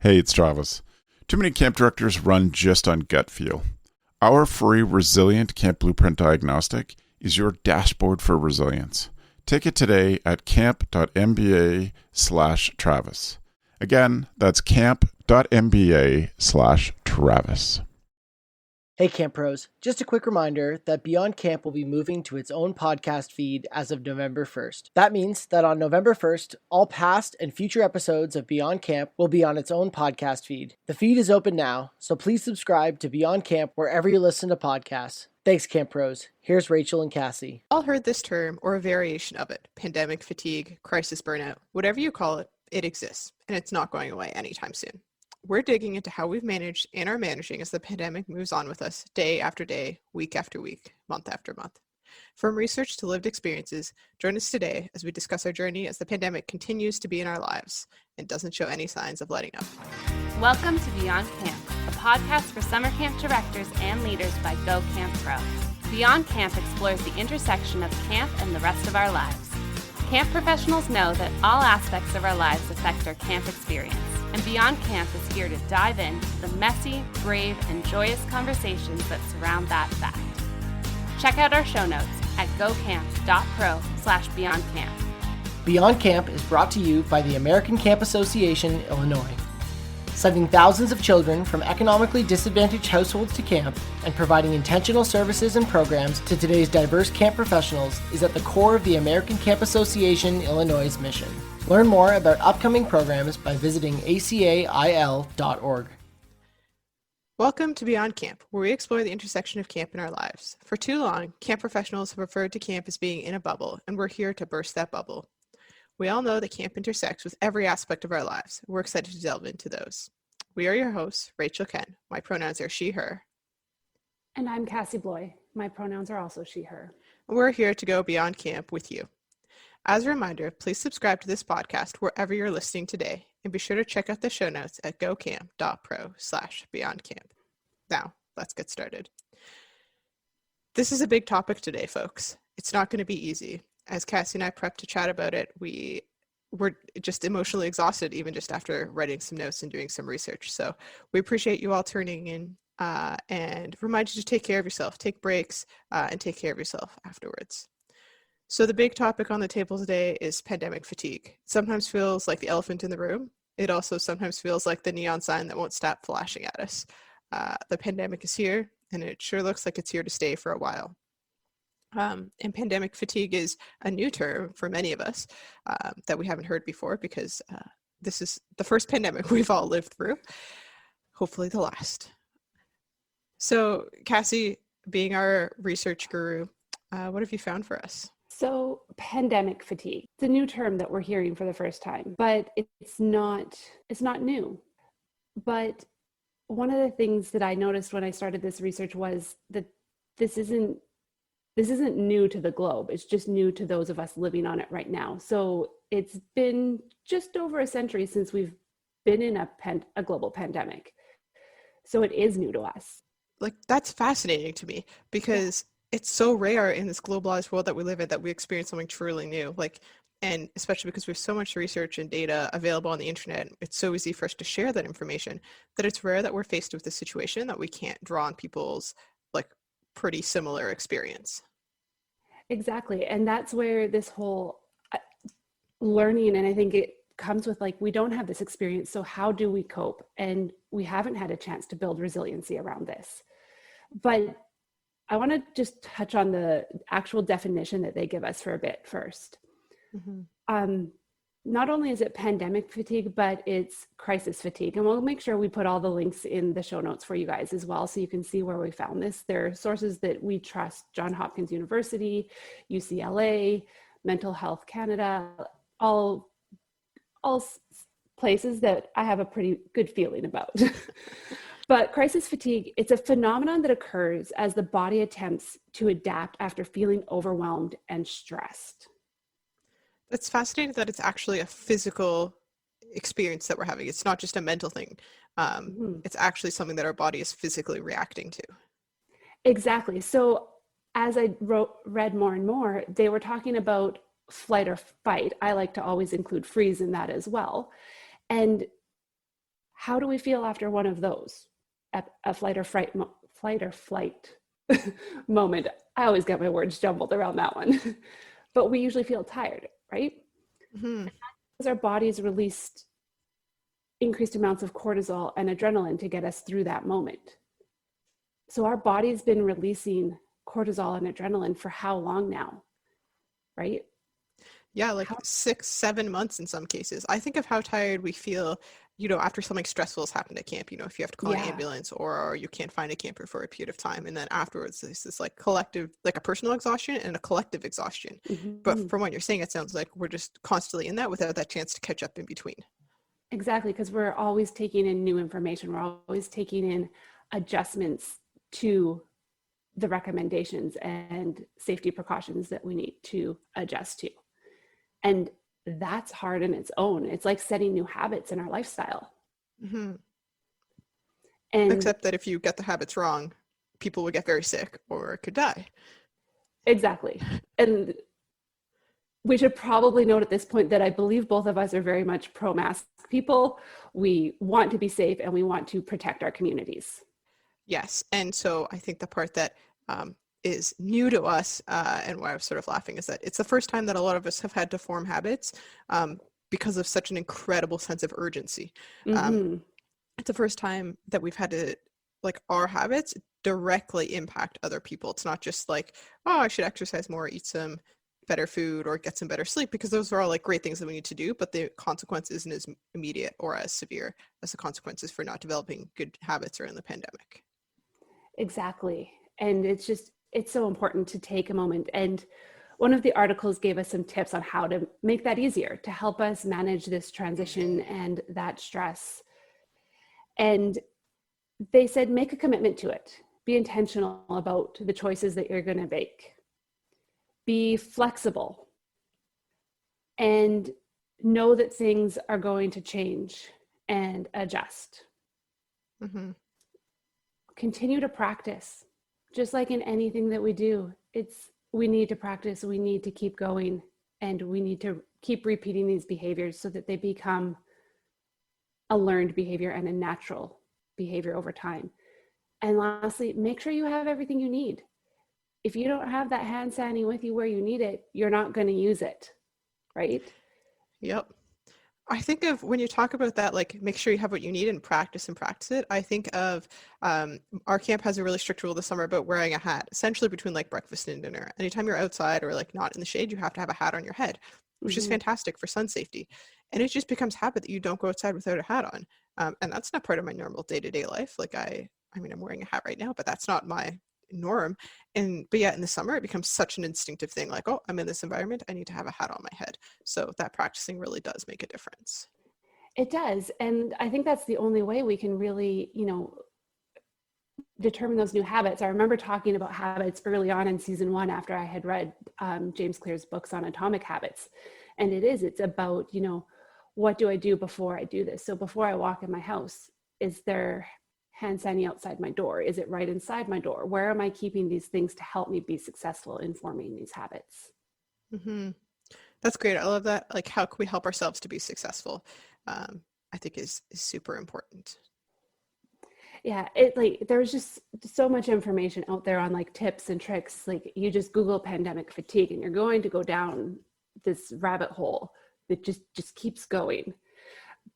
Hey, it's Travis. Too many camp directors run just on gut feel. Our free Resilient Camp Blueprint Diagnostic is your dashboard for resilience. Take it today at camp.mba/Travis. Again, that's camp.mba/Travis. Hey Camp Pros, just a quick reminder that Beyond Camp will be moving to its own podcast feed as of November 1st. That means that on November 1st, all past and future episodes of Beyond Camp will be on its own podcast feed. The feed is open now, so please subscribe to Beyond Camp wherever you listen to podcasts. Thanks, Camp Pros. Here's Rachel and Cassie. All heard this term or a variation of it: pandemic fatigue, crisis burnout, whatever you call it, it exists, and it's not going away anytime soon. We're digging into how we've managed and are managing as the pandemic moves on with us day after day, week after week, month after month. From research to lived experiences, join us today as we discuss our journey as the pandemic continues to be in our lives and doesn't show any signs of letting up. Welcome to Beyond Camp, a podcast for summer camp directors and leaders by Go Camp Pro. Beyond Camp explores the intersection of camp and the rest of our lives. Camp professionals know that all aspects of our lives affect our camp experience, and Beyond Camp is here to dive into the messy, brave, and joyous conversations that surround that fact. Check out our show notes at gocamp.pro/beyondcamp. Beyond Camp is brought to you by the American Camp Association, Illinois. Sending thousands of children from economically disadvantaged households to camp and providing intentional services and programs to today's diverse camp professionals is at the core of the American Camp Association, Illinois' mission. Learn more about upcoming programs by visiting acail.org. Welcome to Beyond Camp, where we explore the intersection of camp in our lives. For too long, camp professionals have referred to camp as being in a bubble, and we're here to burst that bubble. We all know that camp intersects with every aspect of our lives. We're excited to delve into those. We are your hosts, Rachel Ken. My pronouns are she, her. And I'm Cassie Bloy. My pronouns are also she, her. We're here to go beyond camp with you. As a reminder, please subscribe to this podcast wherever you're listening today, and be sure to check out the show notes at gocamp.pro/beyondcamp. Now, let's get started. This is a big topic today, folks. It's not going to be easy. As Cassie and I prepped to chat about it, we were just emotionally exhausted, even just after writing some notes and doing some research. So we appreciate you all tuning in and remind you to take care of yourself, take breaks, and take care of yourself afterwards. So the big topic on the table today is pandemic fatigue. It sometimes feels like the elephant in the room. It also sometimes feels like the neon sign that won't stop flashing at us. The pandemic is here, and it sure looks like it's here to stay for a while. And pandemic fatigue is a new term for many of us that we haven't heard before, because this is the first pandemic we've all lived through, hopefully the last. So Cassie, being our research guru, what have you found for us? So pandemic fatigue, it's a new term that we're hearing for the first time, but it's not new. But one of the things that I noticed when I started this research was that this isn't new to the globe. It's just new to those of us living on it right now. So it's been just over a century since we've been in a global pandemic. So it is new to us. Like, that's fascinating to me, because it's so rare in this globalized world that we live in that we experience something truly new. And especially because we have so much research and data available on the internet, it's so easy for us to share that information, that it's rare that we're faced with a situation that we can't draw on people's pretty similar experience. Exactly. And that's where this whole learning, and I think it comes with we don't have this experience, so how do we cope? And we haven't had a chance to build resiliency around this. But I want to just touch on the actual definition that they give us for a bit first. Mm-hmm. Not only is it pandemic fatigue, but it's crisis fatigue. And we'll make sure we put all the links in the show notes for you guys as well, so you can see where we found this. There are sources that we trust: Johns Hopkins University, UCLA, Mental Health Canada, all places that I have a pretty good feeling about. But crisis fatigue, it's a phenomenon that occurs as the body attempts to adapt after feeling overwhelmed and stressed. It's fascinating that it's actually a physical experience that we're having. It's not just a mental thing. It's actually something that our body is physically reacting to. Exactly. So as I read more and more, they were talking about flight or fight. I like to always include freeze in that as well. And How do we feel after one of those? A flight or flight moment. I always get my words jumbled around that one. But we usually feel tired, right? Mm-hmm. Because our bodies released increased amounts of cortisol and adrenaline to get us through that moment. So our body's been releasing cortisol and adrenaline for how long now, right? Yeah, like 6-7 months in some cases. I think of how tired we feel, after something stressful has happened at camp, if you have to call an ambulance or you can't find a camper for a period of time. And then afterwards, there's this like collective, like a personal exhaustion and a collective exhaustion. Mm-hmm. But from what you're saying, it sounds like we're just constantly in that without that chance to catch up in between. Exactly, because we're always taking in new information. We're always taking in adjustments to the recommendations and safety precautions that we need to adjust to. And that's hard in its own. It's like setting new habits in our lifestyle. Mm-hmm. And except that if you get the habits wrong, people would get very sick or could die. Exactly. And we should probably note at this point that I believe both of us are very much pro-mask people. We want to be safe and we want to protect our communities. Yes. And so I think the part that is new to us and why I was sort of laughing is that it's the first time that a lot of us have had to form habits because of such an incredible sense of urgency. Mm-hmm. It's the first time that we've had to, like, our habits directly impact other people. It's not just like, oh, I should exercise more, eat some better food, or get some better sleep, because those are all like great things that we need to do, but the consequence isn't as immediate or as severe as the consequences for not developing good habits around the pandemic. Exactly. And it's so important to take a moment. And one of the articles gave us some tips on how to make that easier, to help us manage this transition and that stress. And they said, make a commitment to it. Be intentional about the choices that you're going to make. Be flexible. And know that things are going to change and adjust. Mm-hmm. Continue to practice. Just like in anything that we do, we need to practice, we need to keep going, and we need to keep repeating these behaviors so that they become a learned behavior and a natural behavior over time. And lastly, make sure you have everything you need. If you don't have that hand sanitizer with you where you need it, you're not going to use it, right? Yep. I think of, when you talk about that, like, make sure you have what you need and practice it. I think of our camp has a really strict rule this summer about wearing a hat, essentially between like breakfast and dinner. Anytime you're outside or like not in the shade, you have to have a hat on your head, which is fantastic for sun safety. And it just becomes habit that you don't go outside without a hat on. And that's not part of my normal day-to-day life. Like I mean, I'm wearing a hat right now, but that's not my norm. But yet in the summer, it becomes such an instinctive thing, like, oh, I'm in this environment, I need to have a hat on my head. So that practicing really does make a difference. It does. And I think that's the only way we can really, determine those new habits. I remember talking about habits early on in season 1 after I had read James Clear's books on atomic habits. And it's about, what do I do before I do this? So before I walk in my house, is there hand sanitizer outside my door? Is it right inside my door? Where am I keeping these things to help me be successful in forming these habits? Mm-hmm. That's great. I love that. Like, how can we help ourselves to be successful? I think is super important. Yeah, there's just so much information out there on like tips and tricks. Like, you just Google pandemic fatigue and you're going to go down this rabbit hole that just keeps going.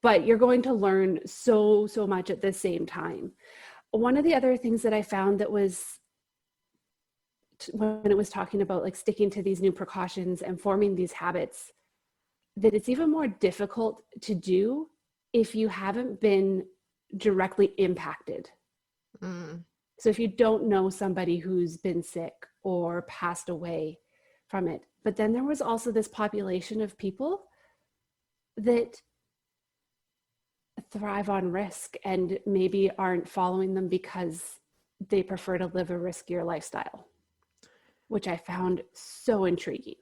But you're going to learn so much at the same time. One of the other things that I found that was, when it was talking about like sticking to these new precautions and forming these habits, that it's even more difficult to do if you haven't been directly impacted. So if you don't know somebody who's been sick or passed away from it. But then there was also this population of people that thrive on risk and maybe aren't following them because they prefer to live a riskier lifestyle, which I found so intriguing.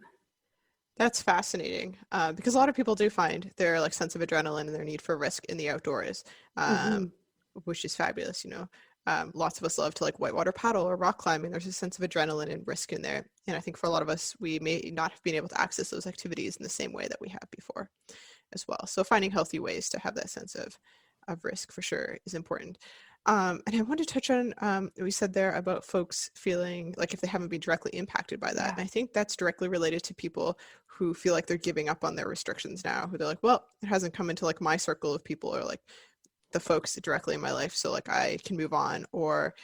That's fascinating because a lot of people do find their like sense of adrenaline and their need for risk in the outdoors, which is fabulous. Lots of us love to like whitewater paddle or rock climbing. There's a sense of adrenaline and risk in there. And I think for a lot of us, we may not have been able to access those activities in the same way that we have before as well. So finding healthy ways to have that sense of of risk for sure is important. And I want to touch on we said there about folks feeling like if they haven't been directly impacted by that. Yeah. And I think that's directly related to people who feel like they're giving up on their restrictions now, who they're like, well, it hasn't come into like my circle of people or like the folks directly in my life, so like I can move on. Or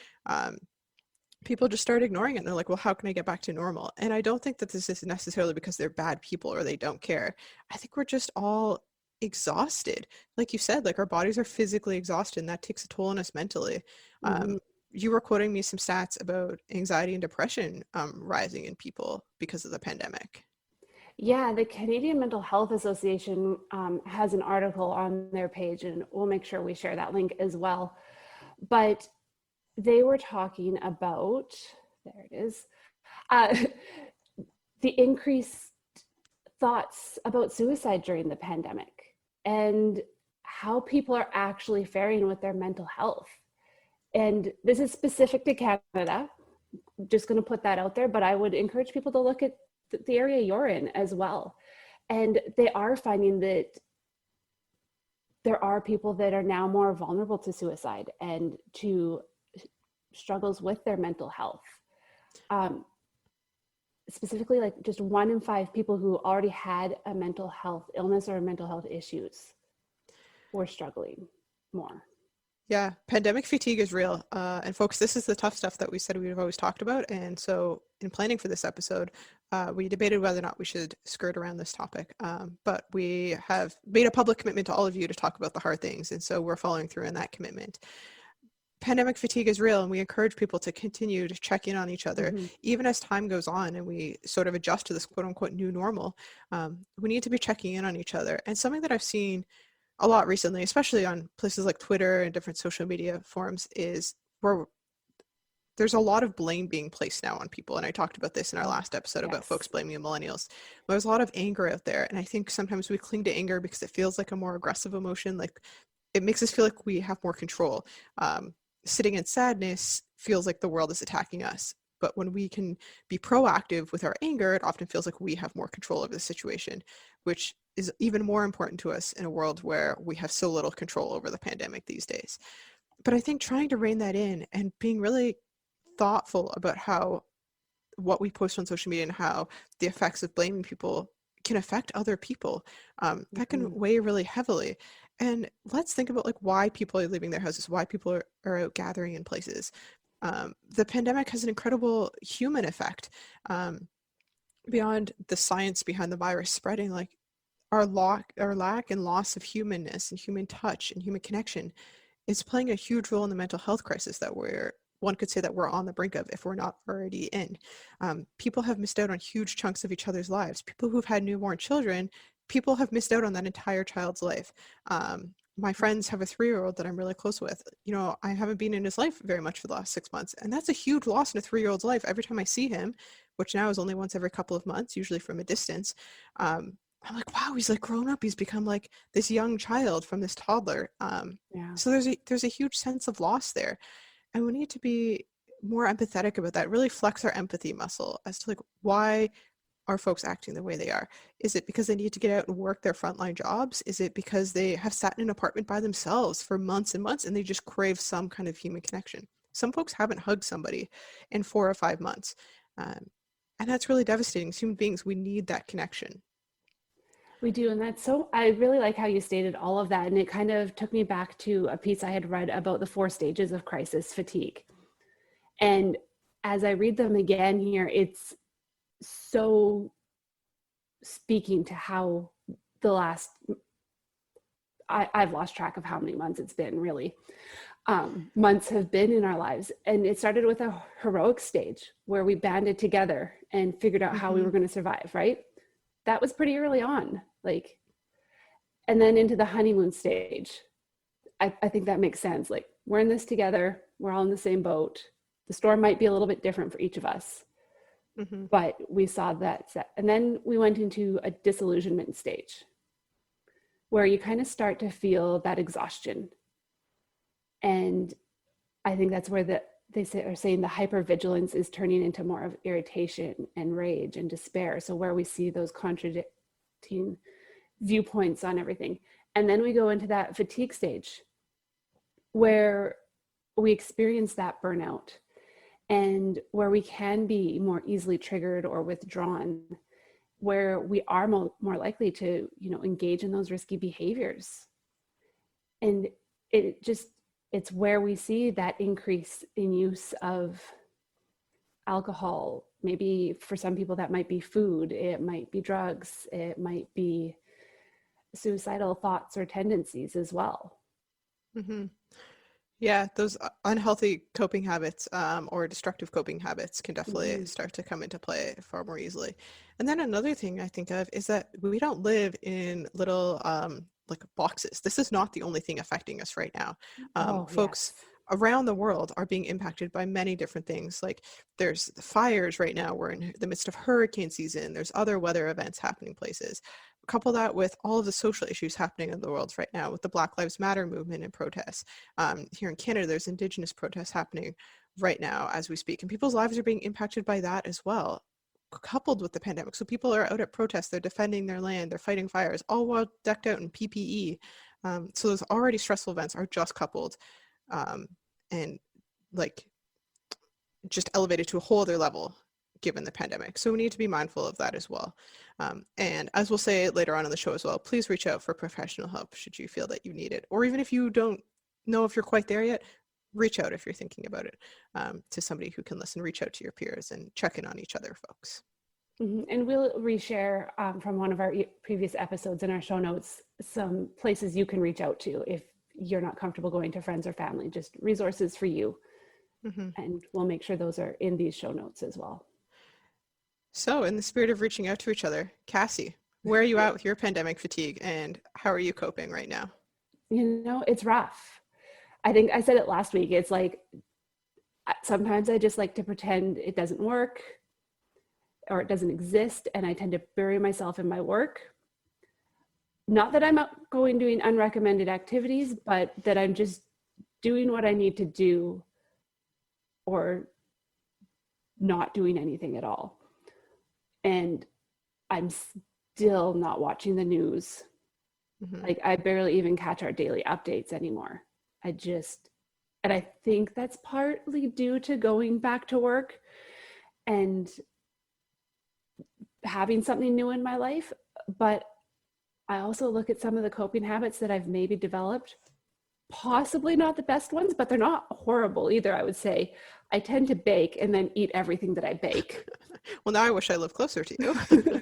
people just start ignoring it and they're like, well, how can I get back to normal? And I don't think that this is necessarily because they're bad people or they don't care. I think we're just all exhausted. Like you said, like our bodies are physically exhausted and that takes a toll on us mentally. You were quoting me some stats about anxiety and depression rising in people because of the pandemic. Yeah, the Canadian Mental Health Association has an article on their page, and we'll make sure we share that link as well. But they were talking about, there it is, the increased thoughts about suicide during the pandemic and how people are actually faring with their mental health. And this is specific to Canada. Just going to put that out there, but I would encourage people to look at the area you're in as well. And they are finding that there are people that are now more vulnerable to suicide and to struggles with their mental health. Specifically, like just 1 in 5 people who already had a mental health illness or mental health issues were struggling more. Yeah, pandemic fatigue is real. And folks, this is the tough stuff that we said we've always talked about. And so in planning for this episode, we debated whether or not we should skirt around this topic. But we have made a public commitment to all of you to talk about the hard things. And so we're following through on that commitment. Pandemic fatigue is real, and we encourage people to continue to check in on each other, even as time goes on and we sort of adjust to this quote unquote new normal. We need to be checking in on each other. And something that I've seen a lot recently, especially on places like Twitter and different social media forums, is where there's a lot of blame being placed now on people. And I talked about this in our last episode about folks blaming millennials. There's a lot of anger out there. And I think sometimes we cling to anger because it feels like a more aggressive emotion. Like it makes us feel like we have more control. Sitting in sadness feels like the world is attacking us. But when we can be proactive with our anger, it often feels like we have more control over the situation, which is even more important to us in a world where we have so little control over the pandemic these days. But I think trying to rein that in and being really thoughtful about how what we post on social media and how the effects of blaming people can affect other people, that can weigh really heavily. And let's think about like why people are leaving their houses, why people are out gathering in places. The pandemic has an incredible human effect. Beyond the science behind the virus spreading, like our lack and loss of humanness and human touch and human connection is playing a huge role in the mental health crisis that one could say that we're on the brink of if we're not already in. People have missed out on huge chunks of each other's lives. People who've had newborn children, people have missed out on that entire child's life. My friends have a 3-year-old that I'm really close with. You know, I haven't been in his life very much for the last 6 months. And that's a huge loss in a 3-year-old's life. Every time I see him, which now is only once every couple of months, usually from a distance, I'm like, wow, he's like grown up. He's become like this young child from this toddler. So there's a huge sense of loss there. And we need to be more empathetic about that, really flex our empathy muscle as to like, why are folks acting the way they are? Is it because they need to get out and work their frontline jobs? Is it because they have sat in an apartment by themselves for months and months and they just crave some kind of human connection? Some folks haven't hugged somebody in 4 or 5 months. And that's really devastating. As human beings, we need that connection. We do. And I really like how you stated all of that. And it kind of took me back to a piece I had read about the 4 stages of crisis fatigue. And as I read them again here, it's so speaking to how the last, I've lost track of how many months it's been really, months have been in our lives. And it started with a heroic stage where we banded together and figured out how we were going to survive, right? That was pretty early on, like, and then into the honeymoon stage. I think that makes sense. Like, we're in this together. We're all in the same boat. The storm might be a little bit different for each of us, but we saw that set. And then we went into a disillusionment stage where you kind of start to feel that exhaustion. And I think that's where are saying the hypervigilance is turning into more of irritation and rage and despair. So where we see those contradicting viewpoints on everything. And then we go into that fatigue stage where we experience that burnout and where we can be more easily triggered or withdrawn, where we are more likely to, engage in those risky behaviors. And it's where we see that increase in use of alcohol. Maybe for some people that might be food, it might be drugs, it might be suicidal thoughts or tendencies as well. Mm-hmm. Yeah, those unhealthy coping habits or destructive coping habits can definitely start to come into play far more easily. And then another thing I think of is that we don't live in little like boxes. This is not the only thing affecting us right now. Folks around the world are being impacted by many different things. Like there's the fires right now. We're in the midst of hurricane season. There's other weather events happening places. Couple that with all of the social issues happening in the world right now with the Black Lives Matter movement and protests. Here in Canada, there's Indigenous protests happening right now as we speak, and people's lives are being impacted by that as well, coupled with the pandemic. So people are out at protests, they're defending their land, they're fighting fires, all while decked out in PPE. So those already stressful events are just coupled and like just elevated to a whole other level given the pandemic. So we need to be mindful of that as well. And as we'll say later on in the show as well, please reach out for professional help should you feel that you need it. Or even if you don't know if you're quite there yet, reach out if you're thinking about it to somebody who can listen. Reach out to your peers and check in on each other, folks. And we'll reshare from one of our previous episodes in our show notes some places you can reach out to if you're not comfortable going to friends or family, just resources for you. And we'll make sure those are in these show notes as well. So in the spirit of reaching out to each other, Cassie, where are you at with your pandemic fatigue and how are you coping right now? It's rough. I think I said it last week. It's like, sometimes I just like to pretend it doesn't work or it doesn't exist. And I tend to bury myself in my work. Not that I'm out going doing unrecommended activities, but that I'm just doing what I need to do or not doing anything at all. And I'm still not watching the news. Like I barely even catch our daily updates anymore. And I think that's partly due to going back to work and having something new in my life. But I also look at some of the coping habits that I've maybe developed, possibly not the best ones, but they're not horrible either, I would say. I tend to bake and then eat everything that I bake. Well, now I wish I lived closer to you.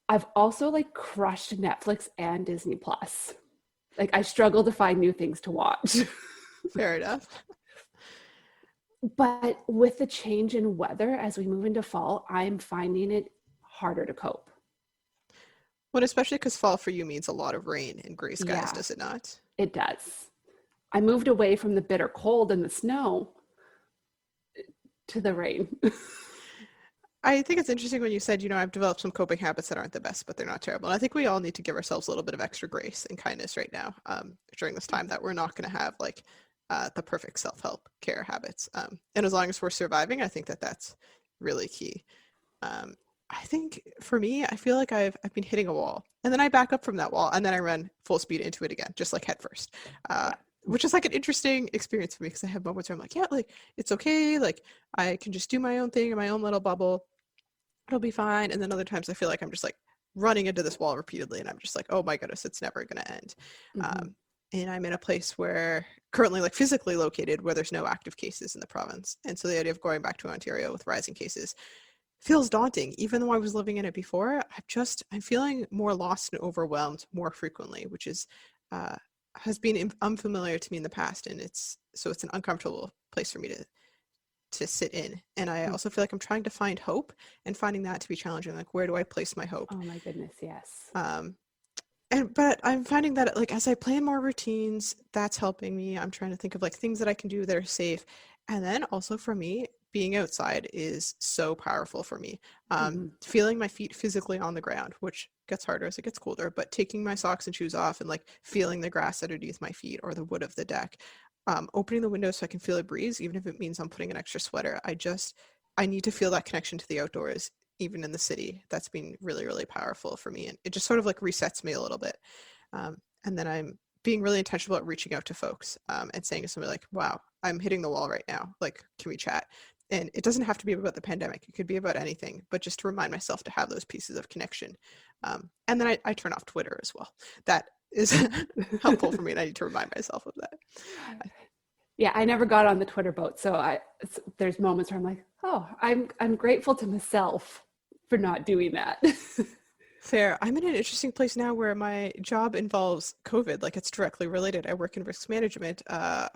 I've also crushed Netflix and Disney Plus. I struggle to find new things to watch. Fair enough. But with the change in weather as we move into fall, I'm finding it harder to cope. Well, especially because fall for you means a lot of rain and gray skies, does it not? It does. I moved away from the bitter cold and the snow to the rain. I think it's interesting when you said, I've developed some coping habits that aren't the best, but they're not terrible. And I think we all need to give ourselves a little bit of extra grace and kindness right now during this time that we're not going to have the perfect self-help care habits. And as long as we're surviving, I think that that's really key. I think for me, I feel like I've been hitting a wall and then I back up from that wall and then I run full speed into it again, just head first. Which is an interesting experience for me because I have moments where I'm it's okay. I can just do my own thing in my own little bubble. It'll be fine. And then other times I feel like I'm just running into this wall repeatedly and I'm just oh my goodness, it's never going to end. And I'm in a place where currently physically located where there's no active cases in the province. And so the idea of going back to Ontario with rising cases feels daunting. Even though I was living in it before, I'm feeling more lost and overwhelmed more frequently, which is has been unfamiliar to me in the past, and it's an uncomfortable place for me to sit in. And I also feel like I'm trying to find hope and finding that to be challenging. Where do I place my hope? Oh my goodness, yes. But I'm finding that as I plan more routines, that's helping me. I'm trying to think of things that I can do that are safe. And then also for me, being outside is so powerful for me. Feeling my feet physically on the ground, which gets harder as it gets colder, but taking my socks and shoes off and feeling the grass underneath my feet or the wood of the deck, opening the window so I can feel a breeze, even if it means I'm putting an extra sweater. I need to feel that connection to the outdoors, even in the city. That's been really, really powerful for me. And it just sort of resets me a little bit. And then I'm being really intentional about reaching out to folks and saying to somebody like, wow, I'm hitting the wall right now. Like, can we chat? And it doesn't have to be about the pandemic. It could be about anything, but just to remind myself to have those pieces of connection. And then I turn off Twitter as well. That is helpful for me, and I need to remind myself of that. Yeah, I never got on the Twitter boat, so there's moments where I'm like, oh, I'm grateful to myself for not doing that. Fair. I'm in an interesting place now where my job involves COVID, like it's directly related. I work in risk management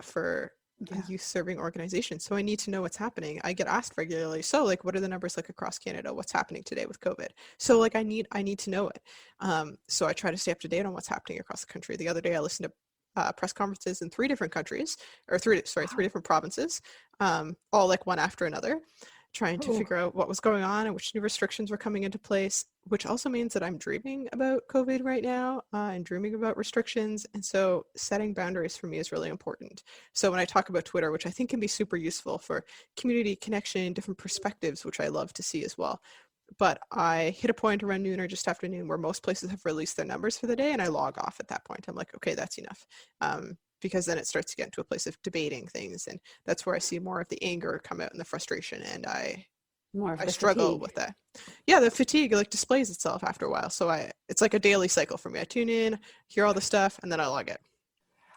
for a youth serving organization. So I need to know what's happening. I get asked regularly, so like, what are the numbers like across Canada? What's happening today with COVID? So like, I need to know it. So I try to stay up to date on what's happening across the country. The other day I listened to press conferences in three different countries, or three different provinces, all like one after another, trying to figure out what was going on and which new restrictions were coming into place, which also means that I'm dreaming about COVID right now and dreaming about restrictions. And so setting boundaries for me is really important. So when I talk about Twitter, which I think can be super useful for community connection, different perspectives, which I love to see as well. But I hit a point around noon or just after noon where most places have released their numbers for the day, and I log off at that point. I'm like, okay, that's enough. Because then it starts to get into a place of debating things, and that's where I see more of the anger come out and the frustration, and I struggle fatigue with that. Yeah, the fatigue like displays itself after a while. So it's like a daily cycle for me. I tune in, hear all the stuff, and then I log it.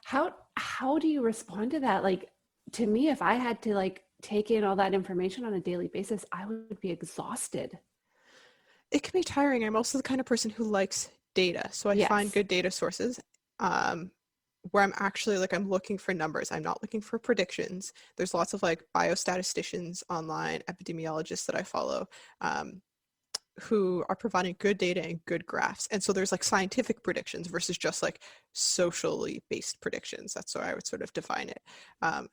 How do you respond to that? Like, to me, if I had to like take in all that information on a daily basis, I would be exhausted. It can be tiring. I'm also the kind of person who likes data, so I find good data sources. Where I'm actually like, I'm looking for numbers. I'm not looking for predictions. There's lots of like biostatisticians online, epidemiologists that I follow, who are providing good data and good graphs. And so there's like scientific predictions versus just like socially based predictions. That's how I would sort of define it.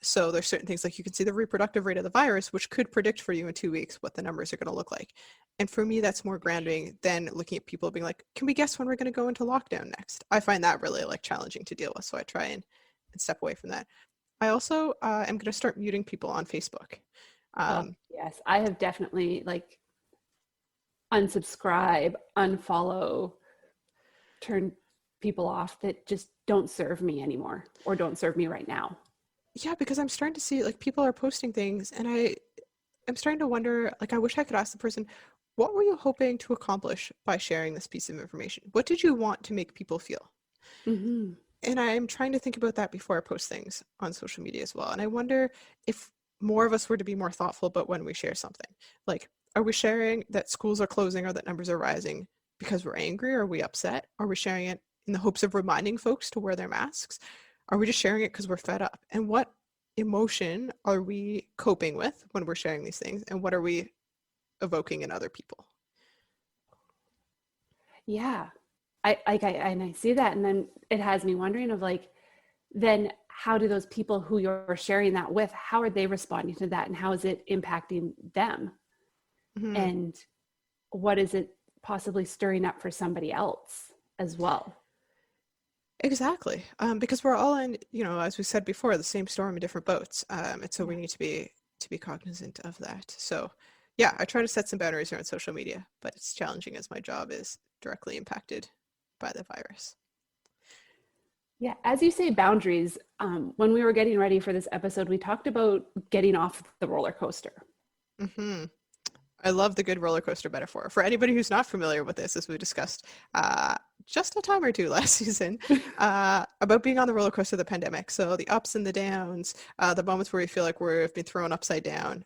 So there's certain things like you can see the reproductive rate of the virus, which could predict for you in 2 weeks what the numbers are going to look like. And for me, that's more grounding than looking at people being like, can we guess when we're going to go into lockdown next? I find that really like challenging to deal with. So I try and step away from that. I also am going to start muting people on Facebook. Yes, I have definitely like unsubscribe, unfollow, turn people off that just don't serve me anymore or don't serve me right now. Yeah, because I'm starting to see like people are posting things, and I'm starting to wonder, like, I wish I could ask the person, what were you hoping to accomplish by sharing this piece of information? What did you want to make people feel? Mm-hmm. And I'm trying to think about that before I post things on social media as well. And I wonder if more of us were to be more thoughtful about when we share something. Like, are we sharing that schools are closing or that numbers are rising because we're angry? Or are we upset? Are we sharing it in the hopes of reminding folks to wear their masks? Are we just sharing it because we're fed up? And what emotion are we coping with when we're sharing these things? And what are we evoking in other people? Yeah. I see that. And then it has me wondering of like, then how do those people who you're sharing that with, how are they responding to that? And how is it impacting them? Mm-hmm. And what is it possibly stirring up for somebody else as well? Exactly. Because we're all in, as we said before, the same storm in different boats. And so we need to be cognizant of that. So yeah, I try to set some boundaries around social media, but it's challenging as my job is directly impacted by the virus. Yeah, as you say, boundaries, when we were getting ready for this episode, we talked about getting off the roller coaster. Mm-hmm. I love the good roller coaster metaphor. For anybody who's not familiar with this, as we discussed just a time or two last season, about being on the roller coaster of the pandemic. So the ups and the downs, the moments where we feel like we've been thrown upside down.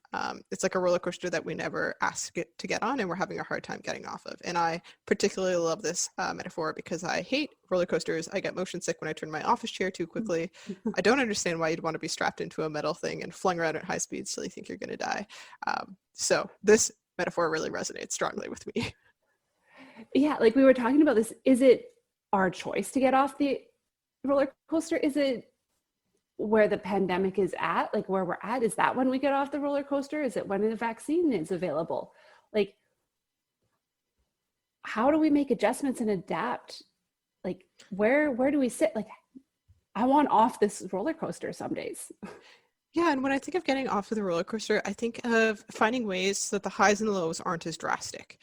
It's like a roller coaster that we never asked to get on and we're having a hard time getting off of. And I particularly love this metaphor because I hate roller coasters. I get motion sick when I turn my office chair too quickly. I don't understand why you'd want to be strapped into a metal thing and flung around at high speeds till you think you're going to die. So this metaphor really resonates strongly with me. Yeah, like we were talking about this, is it our choice to get off the roller coaster? Is it where the pandemic is at, like where we're at? Is that when we get off the roller coaster? Is it when the vaccine is available? Like, how do we make adjustments and adapt? Like, where do we sit? Like, I want off this roller coaster some days. Yeah, and when I think of getting off of the roller coaster, I think of finding ways so that the highs and the lows aren't as drastic,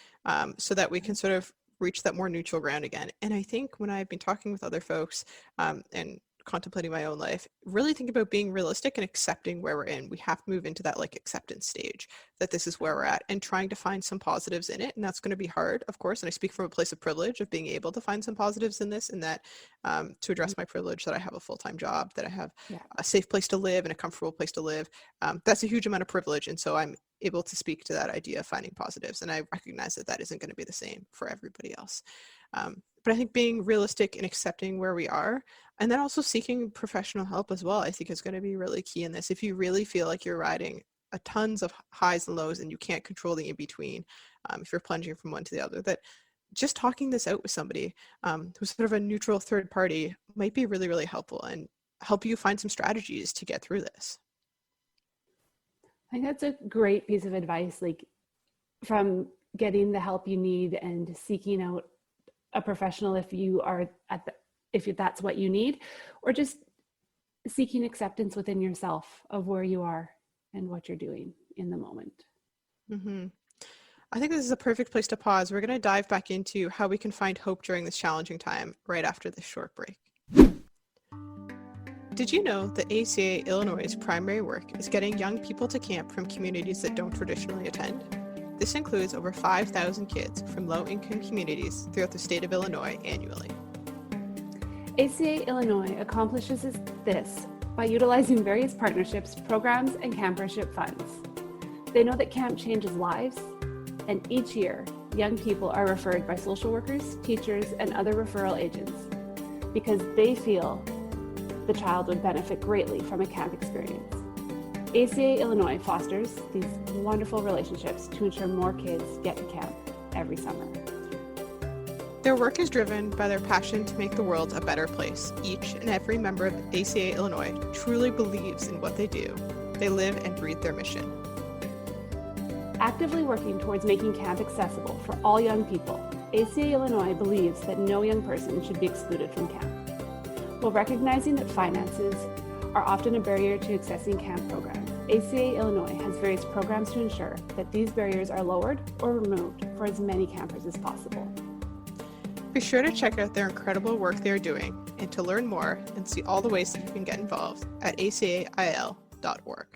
so that we can sort of reach that more neutral ground again. And I think when I've been talking with other folks and contemplating my own life, really think about being realistic and accepting where we're in. We have to move into that like acceptance stage that this is where we're at, and trying to find some positives in it. And that's going to be hard, of course. And I speak from a place of privilege of being able to find some positives in this, and that to address my privilege that I have a full-time job, that I have a safe place to live and a comfortable place to live. That's a huge amount of privilege. And so I'm able to speak to that idea of finding positives. And I recognize that that isn't going to be the same for everybody else. But I think being realistic and accepting where we are, and then also seeking professional help as well, I think is going to be really key in this. If you really feel like you're riding a tons of highs and lows and you can't control the in-between, if you're plunging from one to the other, that just talking this out with somebody who's sort of a neutral third party might be really, really helpful and help you find some strategies to get through this. I think that's a great piece of advice, like from getting the help you need and seeking out a professional if you are if that's what you need, or just seeking acceptance within yourself of where you are and what you're doing in the moment. Mm-hmm. I think this is a perfect place to pause. We're going to dive back into how we can find hope during this challenging time right after this short break. Did you know that ACA Illinois' primary work is getting young people to camp from communities that don't traditionally attend? This includes over 5,000 kids from low-income communities throughout the state of Illinois annually. ACA Illinois accomplishes this by utilizing various partnerships, programs, and campership funds. They know that camp changes lives, and each year, young people are referred by social workers, teachers, and other referral agents because they feel the child would benefit greatly from a camp experience. ACA Illinois fosters these wonderful relationships to ensure more kids get to camp every summer. Their work is driven by their passion to make the world a better place. Each and every member of ACA Illinois truly believes in what they do. They live and breathe their mission. Actively working towards making camp accessible for all young people, ACA Illinois believes that no young person should be excluded from camp. While recognizing that finances are often a barrier to accessing camp programs, ACA Illinois has various programs to ensure that these barriers are lowered or removed for as many campers as possible. Be sure to check out their incredible work they are doing and to learn more and see all the ways that you can get involved at acail.org.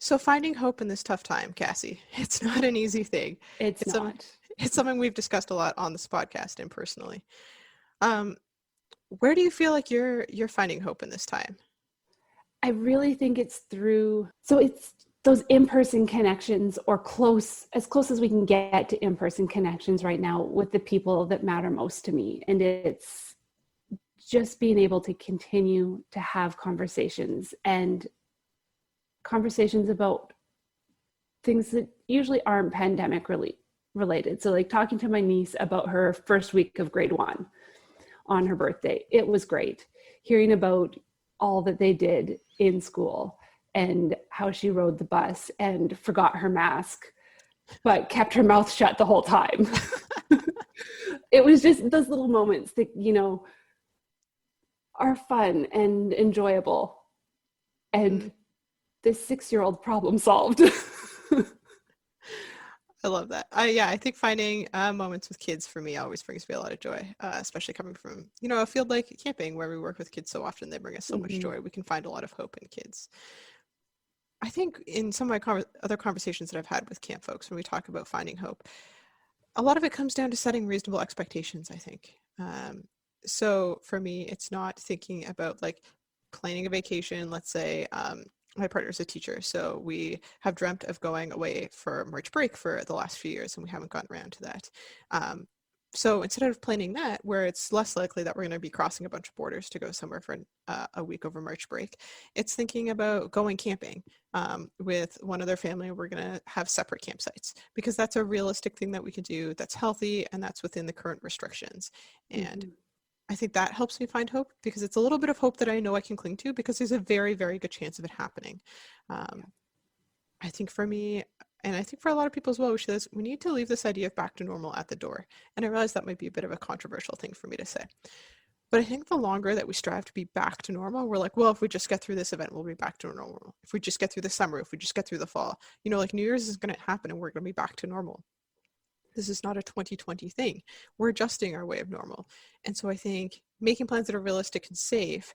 So finding hope in this tough time, Cassie, it's not an easy thing. It's not. It's something we've discussed a lot on this podcast and personally. Where do you feel like you're finding hope in this time? I really think it's it's those in-person connections, or as close as we can get to in-person connections right now with the people that matter most to me. And it's just being able to continue to have conversations about things that usually aren't pandemic related. So like talking to my niece about her first week of grade 1 on her birthday. It was great. Hearing about all that they did in school and how she rode the bus and forgot her mask, but kept her mouth shut the whole time. It was just those little moments that, are fun and enjoyable. And this 6-year-old problem solved. I love that. I think finding moments with kids for me always brings me a lot of joy, especially coming from, a field like camping where we work with kids so often. They bring us so much joy. We can find a lot of hope in kids. I think in some of my other conversations that I've had with camp folks, when we talk about finding hope, a lot of it comes down to setting reasonable expectations, I think. So for me, it's not thinking about like planning a vacation. Let's say my partner's a teacher, so we have dreamt of going away for March break for the last few years, and we haven't gotten around to that. So instead of planning that, where it's less likely that we're going to be crossing a bunch of borders to go somewhere for a week over March break, it's thinking about going camping with one other family. We're going to have separate campsites because that's a realistic thing that we can do, that's healthy, and that's within the current restrictions. And I think that helps me find hope, because it's a little bit of hope that I know I can cling to, because there's a very, very good chance of it happening. I think for me, and I think for a lot of people as well, we need to leave this idea of back to normal at the door. And I realize that might be a bit of a controversial thing for me to say. But I think the longer that we strive to be back to normal, we're like, well, if we just get through this event, we'll be back to normal. If we just get through the summer, if we just get through the fall, like New Year's is going to happen and we're going to be back to normal. This is not a 2020 thing. We're adjusting our way of normal. And so I think making plans that are realistic and safe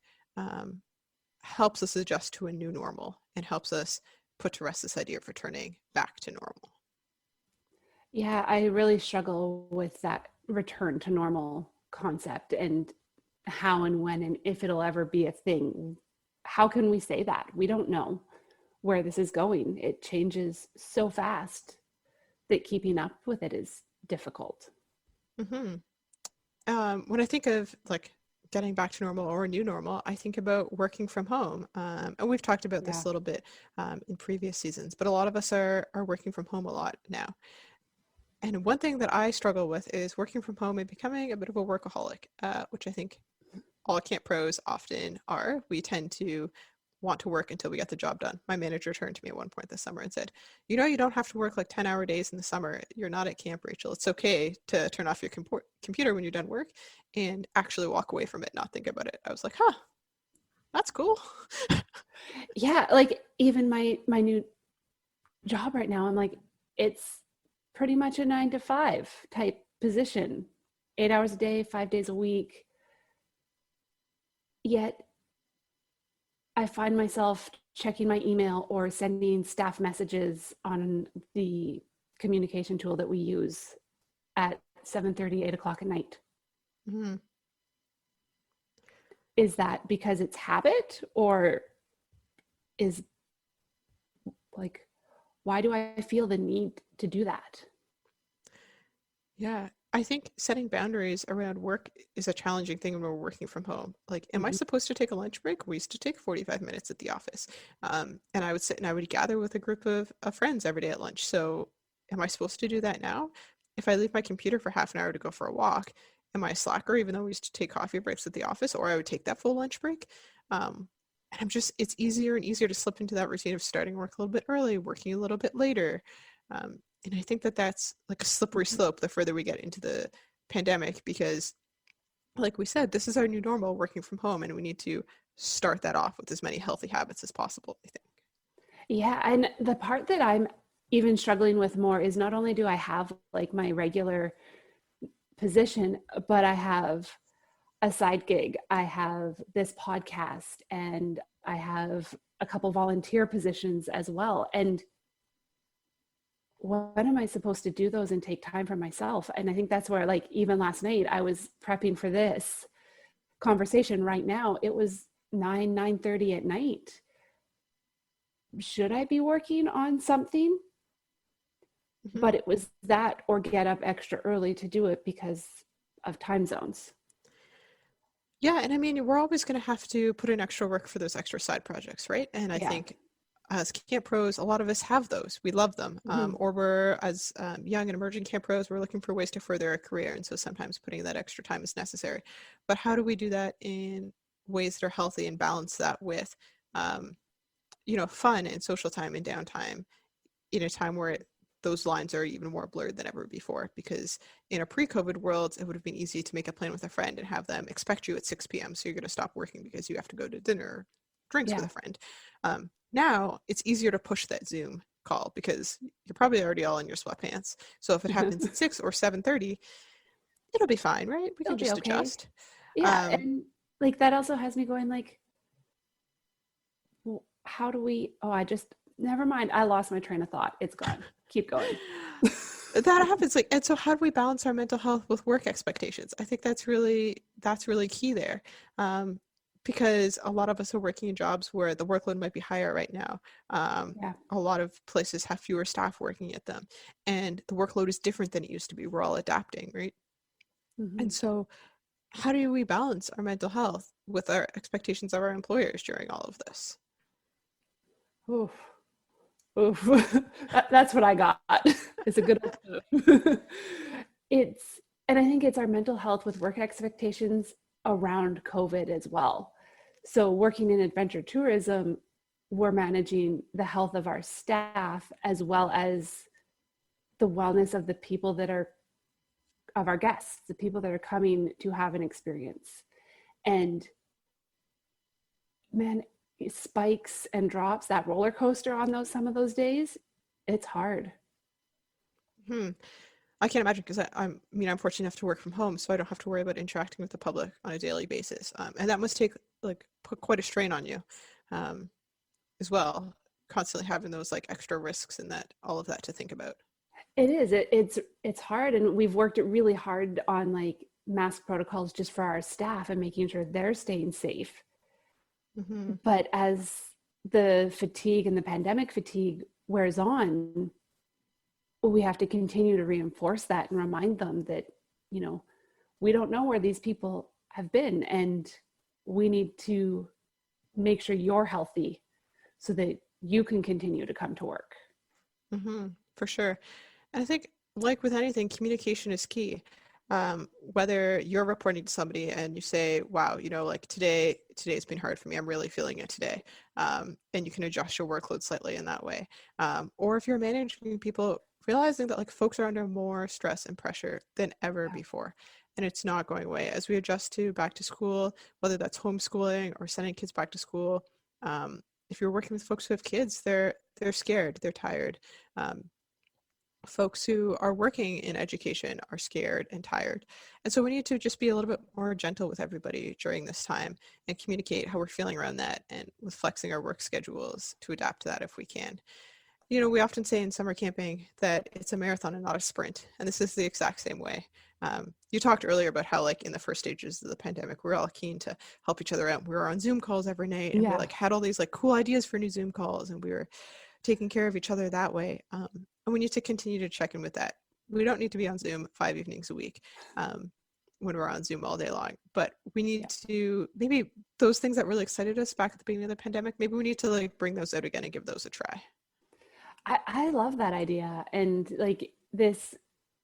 helps us adjust to a new normal and helps us put to rest this idea of returning back to normal. Yeah, I really struggle with that return to normal concept and how and when and if it'll ever be a thing. How can we say that? We don't know where this is going. It changes so fast that keeping up with it is difficult. Mm-hmm. When I think of like getting back to normal or a new normal, I think about working from home. And we've talked about this a little bit in previous seasons, but a lot of us are working from home a lot now. And one thing that I struggle with is working from home and becoming a bit of a workaholic, which I think all camp pros often are. We tend to want to work until we get the job done. My manager turned to me at one point this summer and said, you know, you don't have to work like 10-hour days in the summer. You're not at camp, Rachel. It's okay to turn off your computer when you're done work and actually walk away from it, not think about it. I was like, huh, that's cool. Yeah, like even my new job right now, I'm like, it's pretty much a 9-to-5 type position, 8 hours a day, 5 days a week. Yet I find myself checking my email or sending staff messages on the communication tool that we use at 7:30, 8 o'clock at night. Mm-hmm. Is that because it's habit, or is like, why do I feel the need to do that? Yeah, I think setting boundaries around work is a challenging thing when we're working from home. Like, am I supposed to take a lunch break? We used to take 45 minutes at the office. And I would sit and I would gather with a group of friends every day at lunch. So am I supposed to do that now? If I leave my computer for half an hour to go for a walk, am I a slacker even though we used to take coffee breaks at the office, or I would take that full lunch break? And it's easier and easier to slip into that routine of starting work a little bit early, working a little bit later. And I think that that's like a slippery slope the further we get into the pandemic, because like we said, this is our new normal, working from home, and we need to start that off with as many healthy habits as possible, I think. Yeah, and the part that I'm even struggling with more is not only do I have like my regular position, but I have a side gig. I have this podcast and I have a couple volunteer positions as well. And when am I supposed to do those and take time for myself? And I think that's where, like, even last night I was prepping for this conversation right now. It was 9:30 at night. Should I be working on something? Mm-hmm. But it was that or get up extra early to do it because of time zones. Yeah, and I mean, we're always going to have to put in extra work for those extra side projects, right? And I think as camp pros, a lot of us have those. We love them. Or we're, as young and emerging camp pros, we're looking for ways to further our career. And so sometimes putting that extra time is necessary. But how do we do that in ways that are healthy and balance that with, fun and social time and downtime in a time where those lines are even more blurred than ever before? Because in a pre-COVID world, it would have been easy to make a plan with a friend and have them expect you at 6 p.m. So you're going to stop working because you have to go to dinner or drinks with a friend. Now it's easier to push that Zoom call because you're probably already all in your sweatpants. So if it happens at 6 or 7:30, it'll be fine, right? We can just adjust. Yeah, and like that also has me going like, well, how do we? Never mind. I lost my train of thought. It's gone. Keep going. That happens. And so how do we balance our mental health with work expectations? I think that's really key there. Because a lot of us are working in jobs where the workload might be higher right now. A lot of places have fewer staff working at them, and the workload is different than it used to be. We're all adapting, right? Mm-hmm. And so how do we balance our mental health with our expectations of our employers during all of this? Oof. That's what I got. It's a good and I think it's our mental health with work expectations around COVID as well. So working in adventure tourism, we're managing the health of our staff as well as the wellness of the people of our guests, the people that are coming to have an experience. And man, spikes and drops, that roller coaster on some of those days, it's hard. I can't imagine, because I'm fortunate enough to work from home, so I don't have to worry about interacting with the public on a daily basis. And that must put quite a strain on you as well, constantly having those like extra risks and all of that to think about. It is. It's hard, and we've worked it really hard on like mask protocols just for our staff and making sure they're staying safe. Mm-hmm. But as the fatigue and the pandemic fatigue wears on, we have to continue to reinforce that and remind them that, we don't know where these people have been, and we need to make sure you're healthy so that you can continue to come to work. Mm-hmm. For sure. And I think, like with anything, communication is key. Whether you're reporting to somebody and you say, wow, like today's been hard for me, I'm really feeling it today. And you can adjust your workload slightly in that way. Or if you're managing people, realizing that like folks are under more stress and pressure than ever before. And it's not going away as we adjust to back to school, whether that's homeschooling or sending kids back to school. If you're working with folks who have kids, they're scared, they're tired. Folks who are working in education are scared and tired. And so we need to just be a little bit more gentle with everybody during this time and communicate how we're feeling around that, and with flexing our work schedules to adapt to that if we can. We often say in summer camping that it's a marathon and not a sprint. And this is the exact same way. You talked earlier about how like in the first stages of the pandemic, we were all keen to help each other out. We were on Zoom calls every night, and we like had all these like cool ideas for new Zoom calls, and we were taking care of each other that way. And we need to continue to check in with that. We don't need to be on Zoom 5 evenings a week when we're on Zoom all day long, but we need to, maybe those things that really excited us back at the beginning of the pandemic, maybe we need to like bring those out again and give those a try. I love that idea. And like this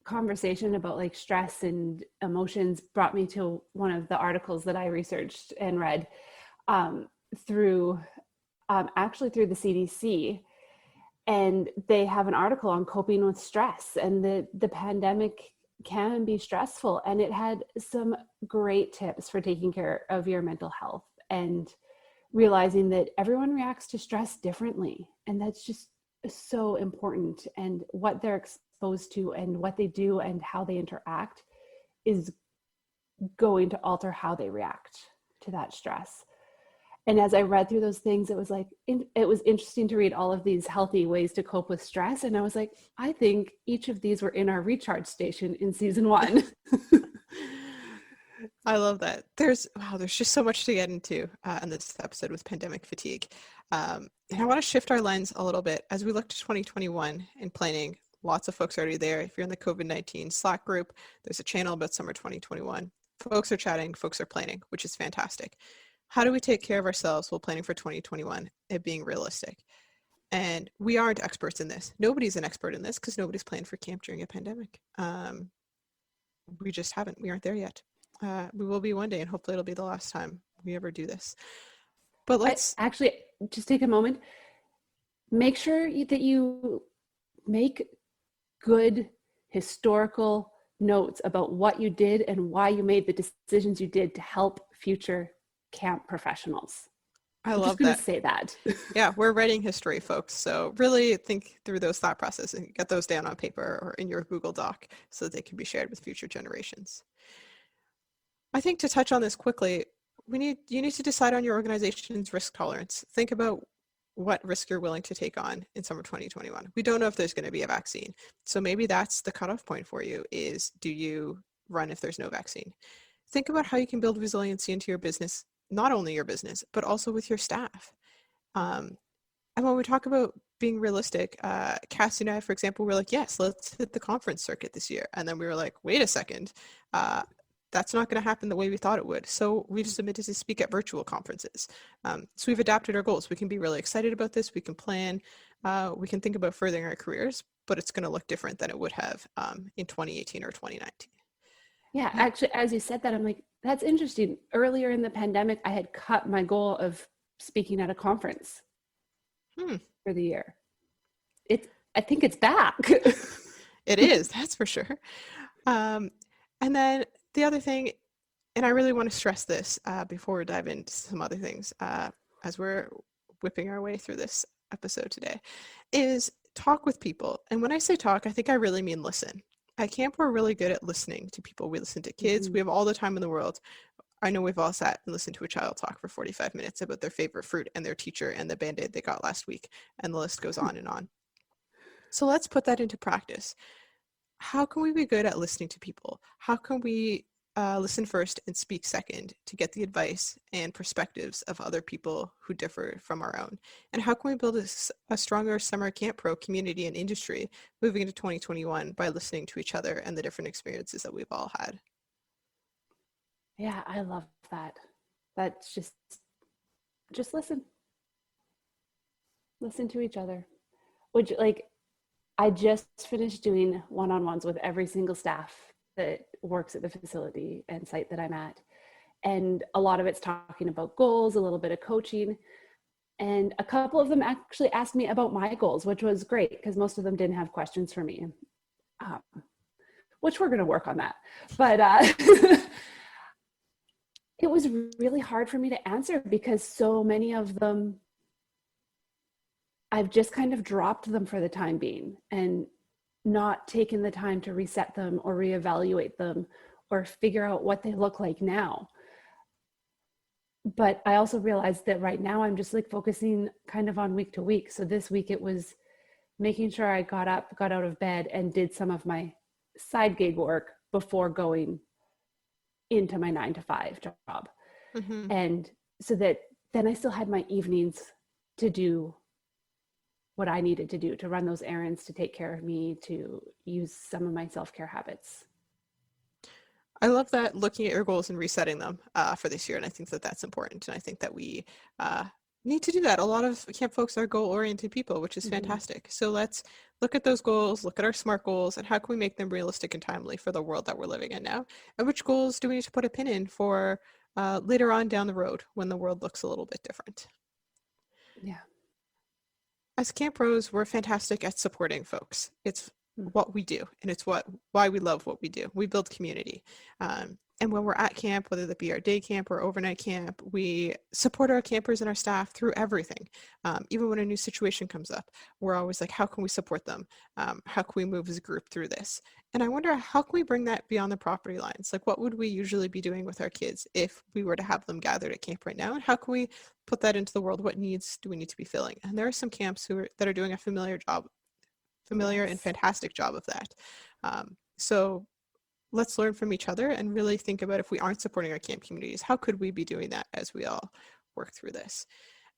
conversation about like stress and emotions brought me to one of the articles that I researched and read through the CDC. And they have an article on coping with stress, and the pandemic can be stressful. And it had some great tips for taking care of your mental health and realizing that everyone reacts to stress differently. And that's just so important. And what they're exposed to and what they do and how they interact is going to alter how they react to that stress. And as I read through those things, it was interesting to read all of these healthy ways to cope with stress. And I was like, I think each of these were in our recharge station in season 1. I love that. There's just so much to get into in this episode with pandemic fatigue. And I want to shift our lens a little bit as we look to 2021 and planning. Lots of folks are already there. If you're in the COVID-19 Slack group, there's a channel about summer 2021. Folks are chatting, folks are planning, which is fantastic. How do we take care of ourselves while planning for 2021 and being realistic? And we aren't experts in this. Nobody's an expert in this because nobody's planned for camp during a pandemic. We just haven't. We aren't there yet. We will be one day, and hopefully it'll be the last time we ever do this. But let's actually just take a moment. Make sure that you make good historical notes about what you did and why you made the decisions you did to help future camp professionals. I'm just going to say that. Yeah, we're writing history, folks. So really think through those thought processes and get those down on paper or in your Google Doc so that they can be shared with future generations. I think to touch on this quickly, you need to decide on your organization's risk tolerance. Think about what risk you're willing to take on in summer 2021. We don't know if there's going to be a vaccine. So maybe that's the cutoff point for you is, do you run if there's no vaccine? Think about how you can build resiliency into your business, not only your business, but also with your staff. And when we talk about being realistic, Cassie and I, for example, were like, yes, let's hit the conference circuit this year. And then we were like, wait a second, that's not going to happen the way we thought it would. So we've submitted to speak at virtual conferences. So we've adapted our goals. We can be really excited about this. We can plan. We can think about furthering our careers, but it's going to look different than it would have in 2018 or 2019. Yeah, actually, as you said that, I'm like, that's interesting. Earlier in the pandemic, I had cut my goal of speaking at a conference for the year. I think it's back. It is, that's for sure. And then the other thing, and I really want to stress this before we dive into some other things as we're whipping our way through this episode today, is talk with people. And when I say talk, I think I really mean listen. At camp, we're really good at listening to people. We listen to kids. We have all the time in the world. I know we've all sat and listened to a child talk for 45 minutes about their favorite fruit and their teacher and the Band-Aid they got last week, and the list goes on and on. So let's put that into practice. How can we be good at listening to people? How can we listen first and speak second to get the advice and perspectives of other people who differ from our own? And how can we build a stronger summer camp pro community and industry moving into 2021 by listening to each other and the different experiences that we've all had? Yeah, I love that. That's just listen. Listen to each other. Which, like, I just finished doing one-on-ones with every single staff that works at the facility and site that I'm at. And a lot of it's talking about goals, a little bit of coaching. And a couple of them actually asked me about my goals, which was great because most of them didn't have questions for me, which we're going to work on that. But it was really hard for me to answer because so many of them, I've just kind of dropped them for the time being and not taken the time to reset them or reevaluate them or figure out what they look like now. But I also realized that right now I'm just like focusing kind of on week to week. So this week it was making sure I got up, got out of bed and did some of my side gig work before going into my 9-to-5 job. And so that then I still had my evenings to do what I needed to do, to run those errands, to take care of me, to use some of my self-care habits. I love that, looking at your goals and resetting them for this year. And I think that that's important. And I think that we need to do that. A lot of camp folks are goal-oriented people, which is fantastic. So let's look at those goals, look at our SMART goals, and how can we make them realistic and timely for the world that we're living in now? And which goals do we need to put a pin in for later on down the road when the world looks a little bit different? Yeah. As camp pros, we're fantastic at supporting folks. It's what we do, and it's why we love what we do. We build community. And when we're at camp, whether that be our day camp or overnight camp, we support our campers and our staff through everything. Even when a new situation comes up, we're always like, how can we support them? How can we move as a group through this? And I wonder, how can we bring that beyond the property lines? Like, what would we usually be doing with our kids if we were to have them gathered at camp right now? And how can we put that into the world? What needs do we need to be filling? And there are some camps that are doing a familiar and fantastic job of that. So let's learn from each other and really think about, if we aren't supporting our camp communities, how could we be doing that as we all work through this?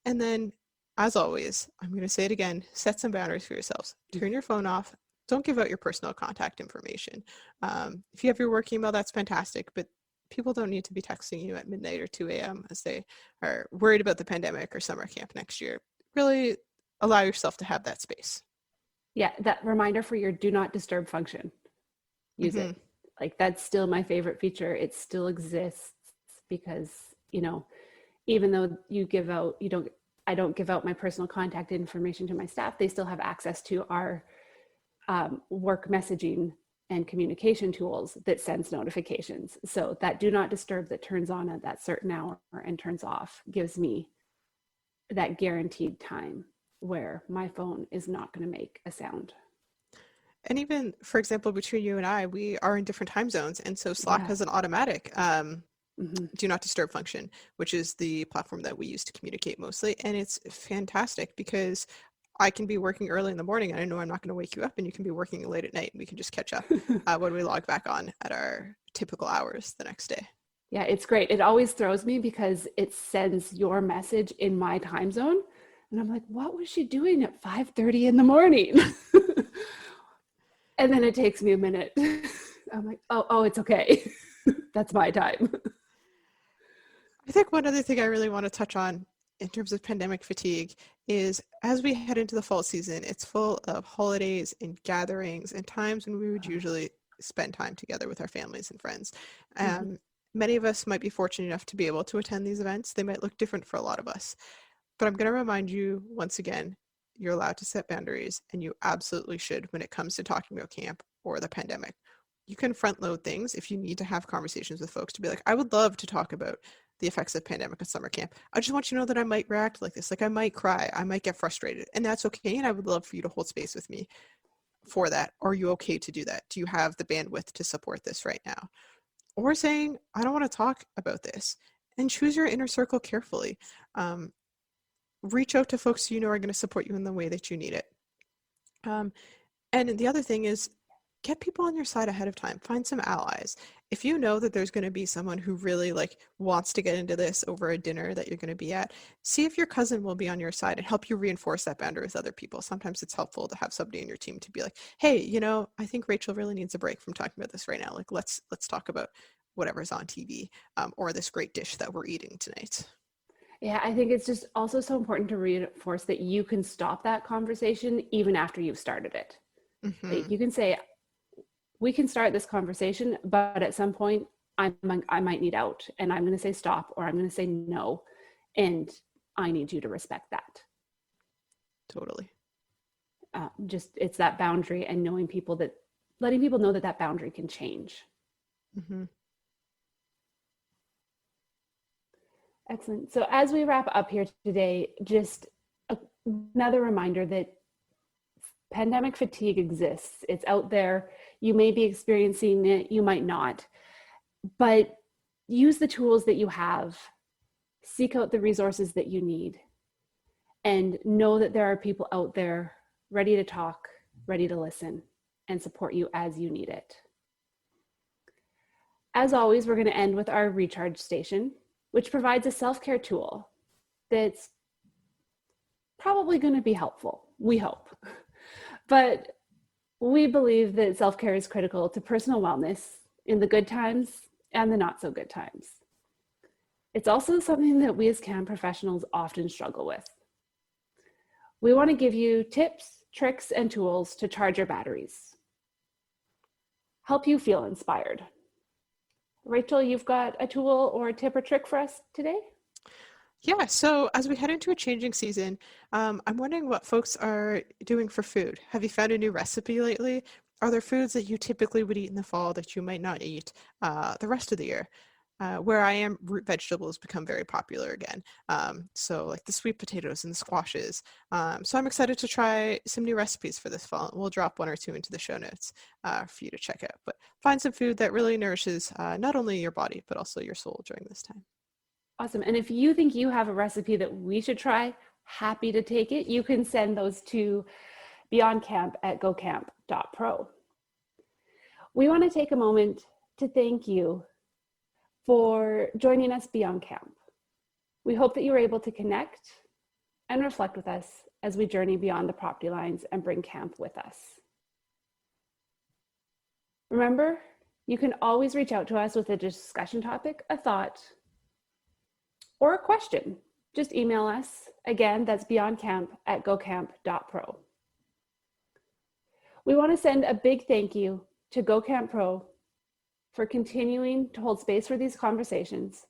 And then, as always, I'm going to say it again, set some boundaries for yourselves. Turn your phone off. Don't give out your personal contact information. If you have your work email, that's fantastic, but people don't need to be texting you at midnight or 2 a.m. as they are worried about the pandemic or summer camp next year. Really allow yourself to have that space. Yeah, that reminder for your do not disturb function. Use it. Like, that's still my favorite feature. It still exists because, even though I don't give out my personal contact information to my staff, they still have access to our work messaging and communication tools that sends notifications. So that do not disturb that turns on at that certain hour and turns off gives me that guaranteed time where my phone is not going to make a sound. And even, for example, between you and I, we are in different time zones. And so Slack has an automatic do not disturb function, which is the platform that we use to communicate mostly. And it's fantastic because I can be working early in the morning and I know I'm not going to wake you up, and you can be working late at night and we can just catch up when we log back on at our typical hours the next day. Yeah, it's great. It always throws me because it sends your message in my time zone. And I'm like, what was she doing at 5:30 in the morning? And then it takes me a minute. I'm like, oh, it's okay. That's my time. I think one other thing I really want to touch on in terms of pandemic fatigue is, as we head into the fall season, it's full of holidays and gatherings and times when we would usually spend time together with our families and friends. Many of us might be fortunate enough to be able to attend these events. They might look different for a lot of us. But I'm going to remind you once again, you're allowed to set boundaries, and you absolutely should when it comes to talking about camp or the pandemic. You can front load things if you need to have conversations with folks to be like, I would love to talk about the effects of pandemic at summer camp. I just want you to know that I might react like this. Like, I might cry, I might get frustrated, and that's okay. And I would love for you to hold space with me. for that. Are you okay to do that? Do you have the bandwidth to support this right now? Or saying, I don't want to talk about this, and choose your inner circle carefully. Reach out to folks you know are going to support you in the way that you need it. And the other thing is, get people on your side ahead of time. Find some allies. If you know that there's going to be someone who really wants to get into this over a dinner that you're going to be at, see if your cousin will be on your side and help you reinforce that boundary with other people. Sometimes it's helpful to have somebody in your team to be like, hey, I think Rachel really needs a break from talking about this right now. Let's talk about whatever's on TV, or this great dish that we're eating tonight. Yeah, I think it's just also so important to reinforce that you can stop that conversation even after you've started it. Mm-hmm. You can say, we can start this conversation, but at some point I might need out, and I'm going to say stop, or I'm going to say no, and I need you to respect that. Totally. It's that boundary, and letting people know that boundary can change. Mm-hmm. Excellent. So as we wrap up here today, just another reminder that pandemic fatigue exists. It's out there. You may be experiencing it, you might not, but use the tools that you have, seek out the resources that you need, and know that there are people out there ready to talk, ready to listen, and support you as you need it. As always, we're going to end with our recharge station, which provides a self-care tool that's probably going to be helpful, we hope. But we believe that self-care is critical to personal wellness in the good times and the not so good times. It's also something that we as camp professionals often struggle with. We want to give you tips, tricks, and tools to charge your batteries. Help you feel inspired. Rachel, you've got a tool or a tip or trick for us today? Yeah, so as we head into a changing season, I'm wondering what folks are doing for food. Have you found a new recipe lately? Are there foods that you typically would eat in the fall that you might not eat the rest of the year? Where I am, root vegetables become very popular again. So like the sweet potatoes and the squashes. So I'm excited to try some new recipes for this fall. We'll drop one or two into the show notes for you to check out. But find some food that really nourishes not only your body, but also your soul during this time. Awesome. And if you think you have a recipe that we should try, happy to take it. You can send those to beyondcamp@gocamp.pro. We want to take a moment to thank you for joining us beyond camp. We hope that you were able to connect and reflect with us as we journey beyond the property lines and bring camp with us. Remember, you can always reach out to us with a discussion topic, a thought, or a question. Just email us. Again, that's beyondcamp@gocamp.pro. We want to send a big thank you to GoCamp Pro for continuing to hold space for these conversations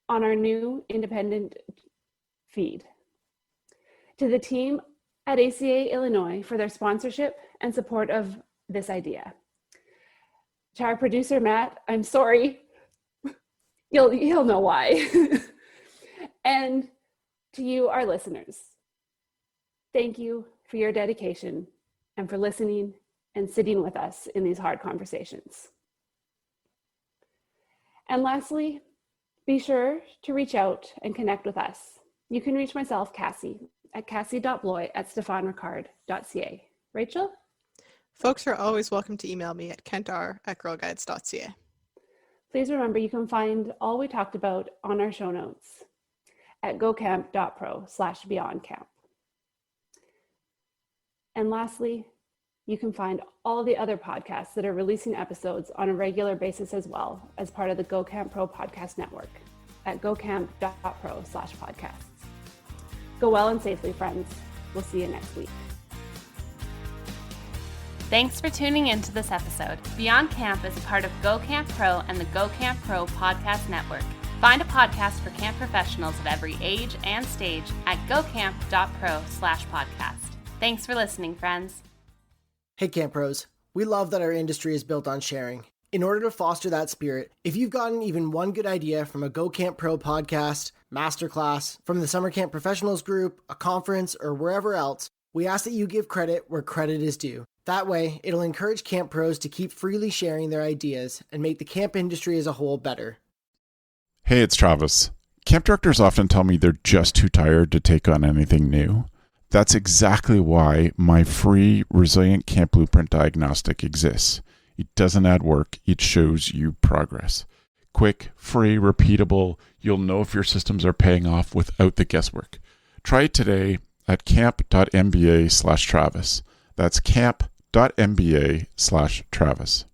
on our new independent feed. To the team at ACA Illinois for their sponsorship and support of this idea. To our producer, Matt, I'm sorry. He'll know why. And to you, our listeners, thank you for your dedication and for listening and sitting with us in these hard conversations. And lastly, be sure to reach out and connect with us. You can reach myself, Cassie, at cassie.bloy@stefanricard.ca. Rachel? Folks are always welcome to email me at kentar@girlguides.ca. Please remember you can find all we talked about on our show notes at gocamp.pro/beyondcamp. And lastly, you can find all the other podcasts that are releasing episodes on a regular basis as well as part of the GoCamp Pro podcast network at gocamp.pro/podcasts. Go well and safely, friends. We'll see you next week. Thanks for tuning into this episode. Beyond Camp is a part of GoCamp Pro and the GoCamp Pro podcast network. Find a podcast for camp professionals of every age and stage at gocamp.pro/podcast. Thanks for listening, friends. Hey Camp Pros, we love that our industry is built on sharing. In order to foster that spirit, if you've gotten even one good idea from a Go Camp Pro podcast, masterclass, from the Summer Camp Professionals group, a conference, or wherever else, we ask that you give credit where credit is due. That way, it'll encourage camp pros to keep freely sharing their ideas and make the camp industry as a whole better. Hey, it's Travis. Camp directors often tell me they're just too tired to take on anything new. That's exactly why my free Resilient Camp Blueprint Diagnostic exists. It doesn't add work, it shows you progress. Quick, free, repeatable, you'll know if your systems are paying off without the guesswork. Try it today at camp.mba/Travis. That's camp.mba/Travis.